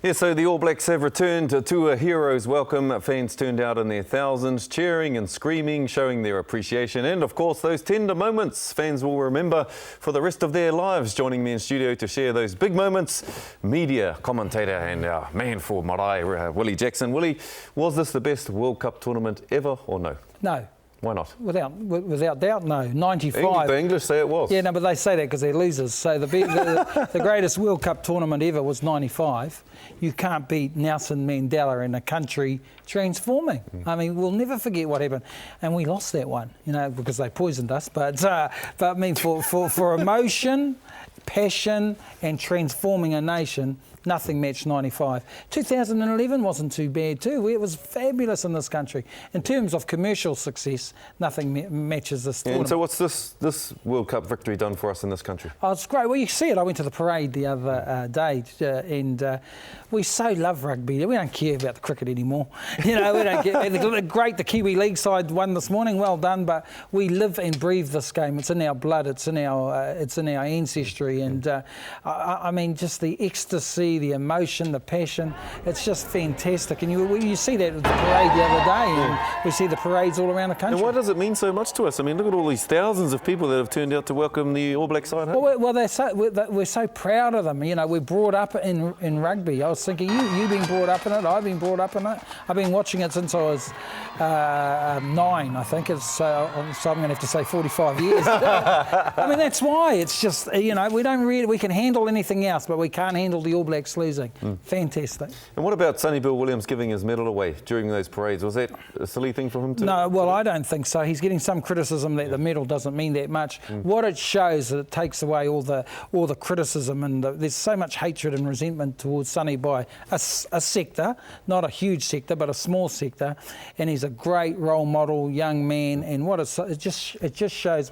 Yeah, so the All Blacks have returned to a hero's welcome. Fans turned out in their thousands, cheering and screaming, showing their appreciation. And of course, those tender moments fans will remember for the rest of their lives. Joining me in studio to share those big moments, media commentator and our man for Marae, Willie Jackson. Willie, was this the best World Cup tournament ever or no? No. Why not? Without doubt, no. 95. The English say it was. Yeah, no, but they say that because they're losers. So the greatest World Cup tournament ever was 95. You can't beat Nelson Mandela in a country transforming. I mean, we'll never forget what happened. And we lost that one, you know, because they poisoned us. But I mean, for emotion, passion and transforming a nation, nothing matched 95. 2011 wasn't too bad too. It was fabulous in this country. In terms of commercial success, nothing matches this tournament. And so what's this World Cup victory done for us in this country? Oh, it's great. Well, you see it. I went to the parade the other day and we so love rugby. We don't care about the cricket anymore. You know, we don't care. Great, the Kiwi League side won this morning. Well done. But we live and breathe this game. It's in our blood. It's in our ancestry. And I mean, just the ecstasy, the emotion, the passion, it's just fantastic. And you see that at the parade the other day, and we see the parades all around the country. And why does it mean so much to us? I mean, look at all these thousands of people that have turned out to welcome the All Black side home. Well, we're so proud of them. You know, we're brought up in rugby. I was thinking, you've been brought up in it, I've been brought up in it. I've been watching it since I was 9, I think. So I'm going to have to say 45 years. I mean, that's why. It's just, you know, we can handle anything else, but we can't handle the All Blacks losing. Fantastic. And what about Sonny Bill Williams giving his medal away during those parades? Was that a silly thing for him to do? No, well, I don't think so. He's getting some criticism that the medal doesn't mean that much. What it shows is it takes away all the criticism, and there's so much hatred and resentment towards Sonny by a sector, not a huge sector, but a small sector. And he's a great role model, young man, and it just shows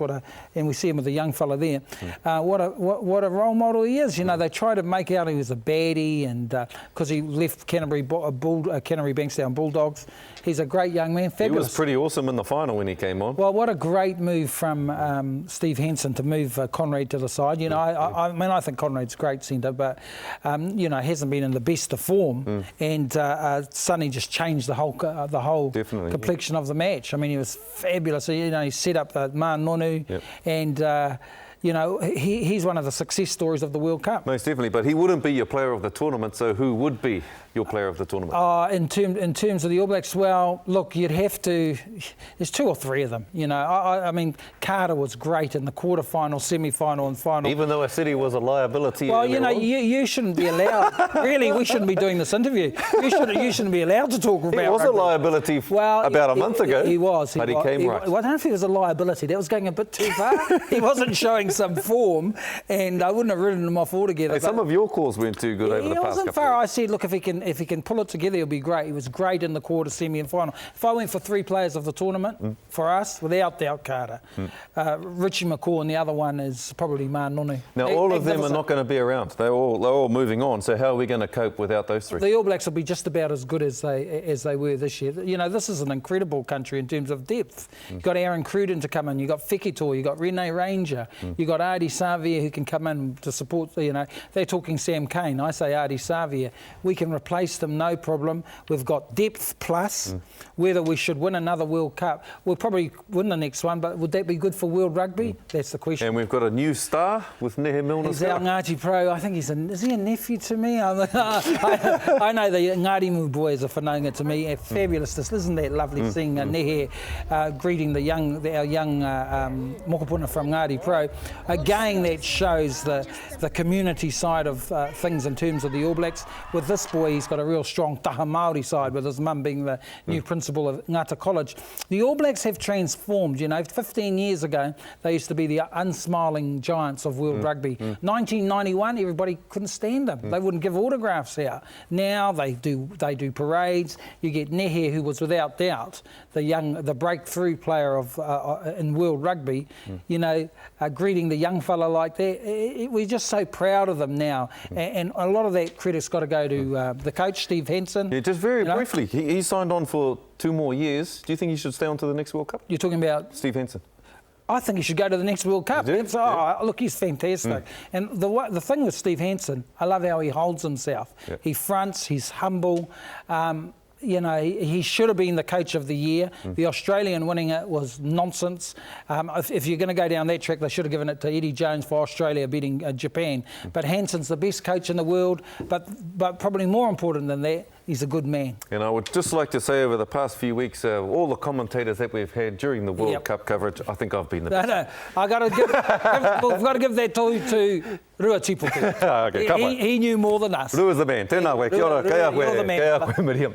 and we see him with the young fella there, what a role model he is. You know, they try to make out he was a baddie, and because he left Canterbury Bankstown Bulldogs. He's a great young man, fabulous. He was pretty awesome in the final when he came on. Well, what a great move from Steve Henson to move Conrad to the side. You know, I mean, I think Conrad's a great centre, but you know, hasn't been in the best of form. And Sonny just changed the whole complexion of the match. I mean, he was fabulous. You know, he set up Ma Nonu, and you know, he's one of the success stories of the World Cup. Most definitely, but he wouldn't be your player of the tournament, so who would be your player of the tournament? In terms of the All Blacks, well, look, you'd have to. There's 2 or 3 of them. You know, I mean, Carter was great in the quarterfinal, semi-final, and final. Even though I said he was a liability. Well, you know, you shouldn't be allowed. Really, we shouldn't be doing this interview. You shouldn't be allowed to talk about. He was rugby. A liability about a month ago. He was, but he came right. Well, I don't know if he was a liability. That was going a bit too far. He wasn't showing some form, and I wouldn't have written him off altogether. Hey, some of your calls weren't too good over the past couple. He wasn't far. I said, look, if he can pull it together, he'll be great. He was great in the quarter, semi, and final. If I went for 3 players of the tournament for us, without doubt, Carter, Richie McCaw, and the other one is probably Ma Nonu. Now, all of them are not going to be around. They're all moving on. So how are we going to cope without those 3? The All Blacks will be just about as good as they were this year. You know, this is an incredible country in terms of depth. You've got Aaron Cruden to come in. You've got Fekitoa. You've got Rene Ranger. You've got Ardie Savia who can come in to support. You know, they're talking Sam Cane. I say Ardie Savia. We can replace them, no problem. We've got depth plus. Whether we should win another World Cup, we'll probably win the next one, but would that be good for World Rugby? That's the question. And we've got a new star with Nehe Milner. He's our Ngāti Pro. I think is he a nephew to me? I know the Ngārimu boys are whanaunga to me. Fabulous. Isn't that lovely seeing Nehe greeting our young mokopuna from Ngāti Pro. Again, that shows the community side of things in terms of the All Blacks. With this boy, he's got a real strong taha Māori side, with his mum being the new principal of Ngata College. The All Blacks have transformed. You know, 15 years ago, they used to be the unsmiling giants of world rugby. 1991, everybody couldn't stand them. They wouldn't give autographs out. Now they do parades. You get Nehe, who was without doubt the breakthrough player in world rugby. You know, greeting the young fella like that. We're just so proud of them now, and a lot of that credit's got to go to the coach, Steve Henson. Yeah, just very briefly, he signed on for 2 more years. Do you think he should stay on to the next World Cup? You're talking about Steve Henson. I think he should go to the next World Cup. Look, he's fantastic. And the thing with Steve Hansen, I love how he holds himself. Yeah. He fronts, he's humble. You know, he should have been the coach of the year. The Australian winning it was nonsense. If you're going to go down that track, they should have given it to Eddie Jones for Australia beating Japan. But Hansen's the best coach in the world. But probably more important than that, he's a good man. And I would just like to say over the past few weeks, all the commentators that we've had during the World Cup coverage, I think I've been the best. No, I got to we've got to give that to Rua Tipuku. Okay, he knew more than us. Rua's the man. Tēnā koe, kia ora, kei a koe, You're the man. kei a koe, Miriam.